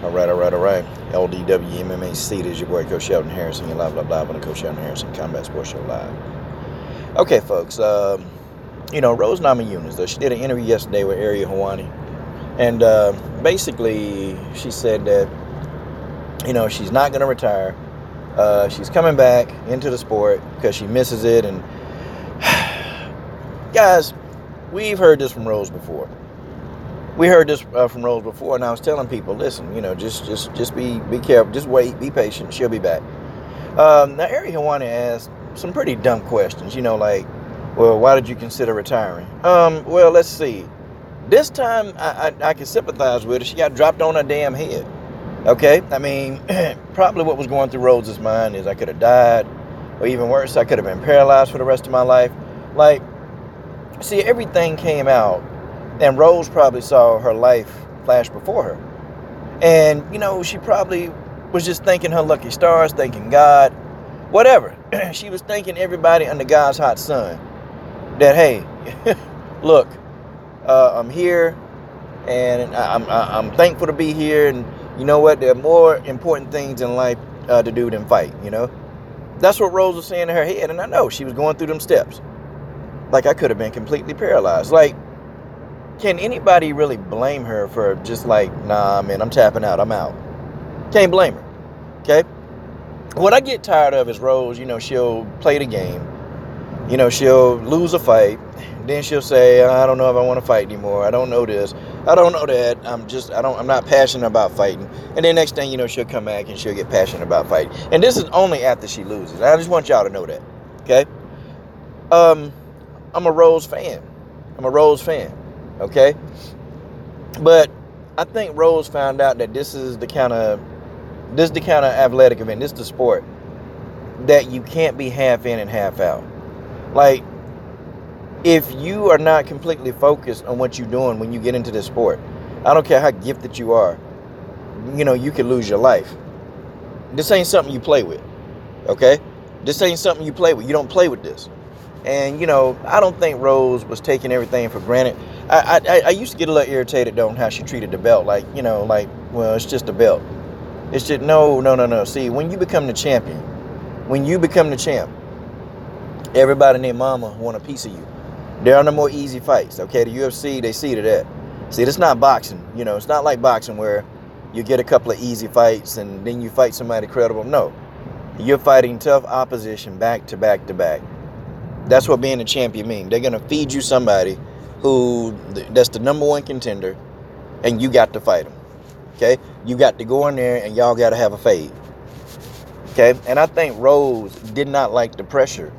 All right. LDW MMAC, this is your boy, Coach Sheldon Harrison. You're live on the Coach Sheldon Harrison Combat Sports Show Live. Okay, folks, Rose Namajunas, she did an interview yesterday with Ariel Helwani. And basically, she said that, she's not going to retire. She's coming back into the sport because she misses it. And guys, we've heard this from Rose before. We heard this from Rose before, and I was telling people, listen, just be careful, just wait, be patient, she'll be back. Now, Ariel Helwani asked some pretty dumb questions, like, well, why did you consider retiring? Well, let's see. This time, I can sympathize with her. She got dropped on her damn head, okay? I mean, probably what was going through Rose's mind is I could have died, or even worse, I could have been paralyzed for the rest of my life. Like, see, everything came out, and Rose probably saw her life flash before her. And, she probably was just thanking her lucky stars, thanking God, whatever. She was thanking everybody under God's hot sun that, hey, look, I'm here, and I'm thankful to be here. And you know what? There are more important things in life to do than fight, That's what Rose was saying in her head, and I know she was going through them steps. Like, I could have been completely paralyzed. Like, can anybody really blame her for just like, nah, man, I'm tapping out, I'm out? Can't blame her, okay? What I get tired of is Rose, she'll play the game. She'll lose a fight. Then she'll say, I don't know if I want to fight anymore. I don't know this. I don't know that. I'm not passionate about fighting. And then next thing she'll come back and she'll get passionate about fighting. And this is only after she loses. I just want y'all to know that, okay? I'm a Rose fan. Okay, but I think Rose found out that this is the kind of athletic event, this is the sport that you can't be half in and half out. Like, if you are not completely focused on what you're doing when you get into this sport, I don't care how gifted you are, you could lose your life. This ain't something you play with, okay? This ain't something you play with. You don't play with this. And, I don't think Rose was taking everything for granted. I used to get a little irritated, though, on how she treated the belt. Like, well, it's just a belt. It's just, no. See, when you become the champ, everybody and their mama want a piece of you. There are no more easy fights, okay? The UFC, they see to that. See, it's not boxing. It's not like boxing where you get a couple of easy fights and then you fight somebody credible. No. You're fighting tough opposition back to back to back. That's what being a champion means. They're going to feed you somebody that's the number one contender, and you got to fight them, okay? You got to go in there, and y'all got to have a fade, okay? And I think Rose did not like the pressure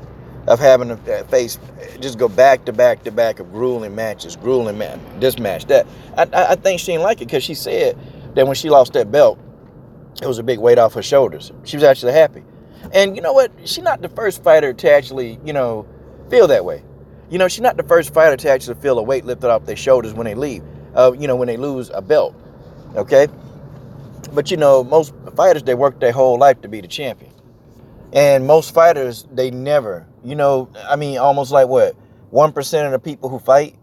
of having to just go back to back to back of grueling matches, this match, that. I think she didn't like it because she said that when she lost that belt, it was a big weight off her shoulders. She was actually happy. And you know what? She's not the first fighter to actually, feel that way. She's not the first fighter to actually feel a weight lifted off their shoulders when they leave, when they lose a belt, okay? But, most fighters, they work their whole life to be the champion. And most fighters, they never, almost like what? 1% of the people who fight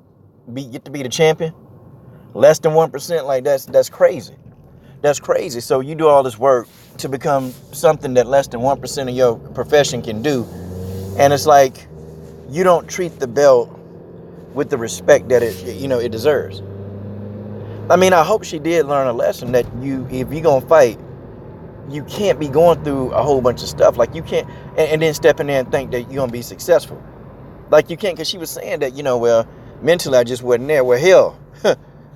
get to be the champion? Less than 1%, like that's crazy. That's crazy. So you do all this work to become something that less than 1% of your profession can do. And it's like, you don't treat the belt with the respect that it deserves. I hope she did learn a lesson that if you're going to fight, you can't be going through a whole bunch of stuff. Like, you can't, and then step in there and think that you're going to be successful. Like, you can't, because she was saying that, well, mentally I just wasn't there. Well, hell,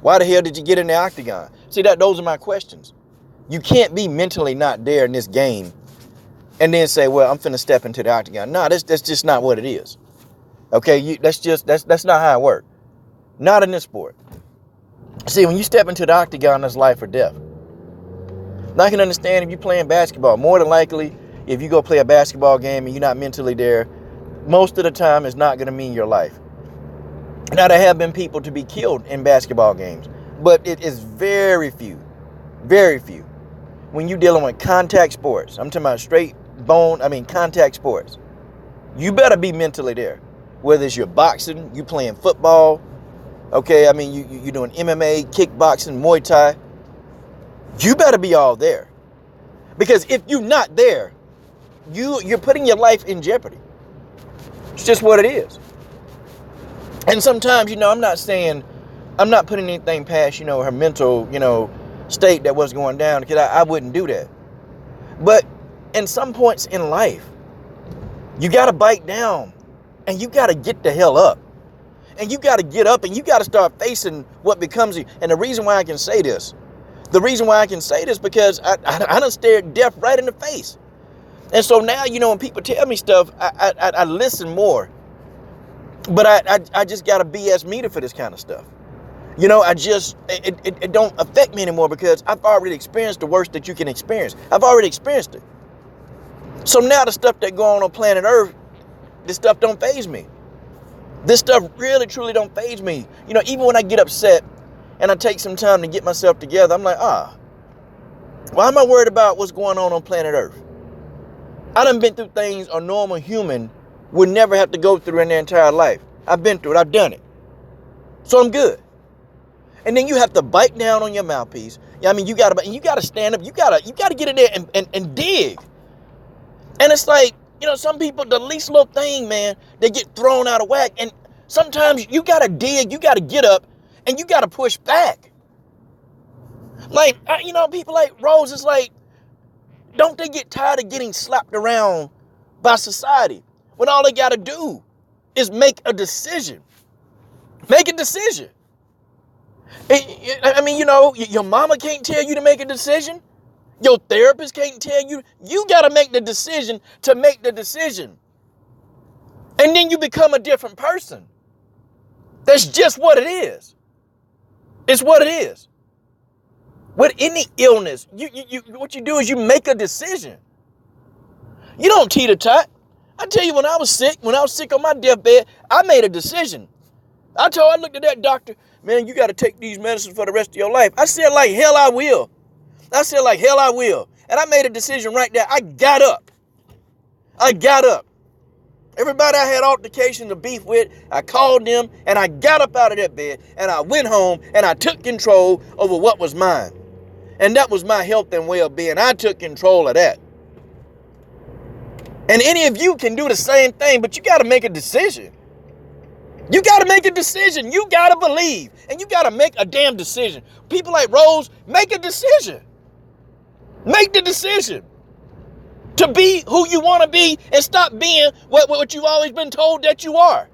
why the hell did you get in the octagon? See, those are my questions. You can't be mentally not there in this game and then say, well, I'm finna step into the octagon. No, that's just not what it is. Okay, that's not how it works. Not in this sport. See, when you step into the octagon, that's life or death. Now, I can understand if you're playing basketball. More than likely, if you go play a basketball game and you're not mentally there, most of the time it's not going to mean your life. Now, there have been people to be killed in basketball games, but it is very few. Very few. When you're dealing with contact sports, I'm talking about contact sports, you better be mentally there. Whether it's you're boxing, you playing football, okay, you're doing MMA, kickboxing, Muay Thai, You better be all there. Because if you're not there, you're putting your life in jeopardy. It's just what it is. And sometimes, I'm not putting anything past, her mental, state that was going down, because I wouldn't do that. But in some points in life, you got to bite down and you got to get the hell up. And you got to get up and you got to start facing what becomes you. And the reason why I can say this, because I done stared death right in the face. And so now, when people tell me stuff, I listen more. But I just got a BS meter for this kind of stuff. It don't affect me anymore because I've already experienced the worst that you can experience. I've already experienced it. So now the stuff that go on planet Earth, this stuff don't faze me. This stuff really, truly don't faze me. Even when I get upset and I take some time to get myself together, I'm like, why am I worried about what's going on planet Earth? I done been through things a normal human would never have to go through in their entire life. I've been through it. I've done it. So I'm good. And then you have to bite down on your mouthpiece. You gotta stand up. You gotta get in there and dig. And it's like, some people, the least little thing, man, they get thrown out of whack. And sometimes you gotta dig, you gotta get up, and you gotta push back. Like, people like Rose, it's like, don't they get tired of getting slapped around by society when all they gotta do is make a decision? Make a decision. Your mama can't tell you to make a decision. Your therapist can't tell you. You got to make the decision to make the decision. And then you become a different person. That's just what it is. It's what it is. With any illness, what you do is you make a decision. You don't teeter-tot. I tell you, when I was sick on my deathbed, I made a decision. I looked at that doctor, man, you got to take these medicines for the rest of your life. I said, like hell I will. And I made a decision right there. I got up. Everybody I had altercations of beef with, I called them and I got up out of that bed and I went home and I took control over what was mine. And that was my health and well-being. I took control of that. And any of you can do the same thing, but you got to make a decision. You got to make a decision. You got to believe. And you got to make a damn decision. People like Rose, make a decision. Make the decision to be who you want to be and stop being what you've always been told that you are.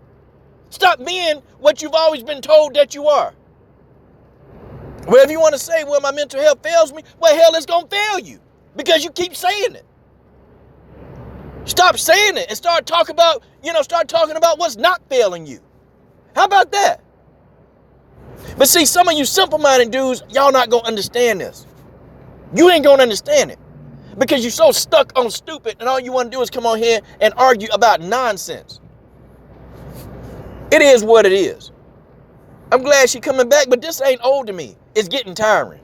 Stop being what you've always been told that you are. Well, if you want to say, well, my mental health fails me, well, hell, it's going to fail you because you keep saying it. Stop saying it and start talking about what's not failing you. How about that? But see, some of you simple-minded dudes, y'all not going to understand this. You ain't going to understand it because you're so stuck on stupid and all you want to do is come on here and argue about nonsense. It is what it is. I'm glad she's coming back, but this ain't old to me. It's getting tiring.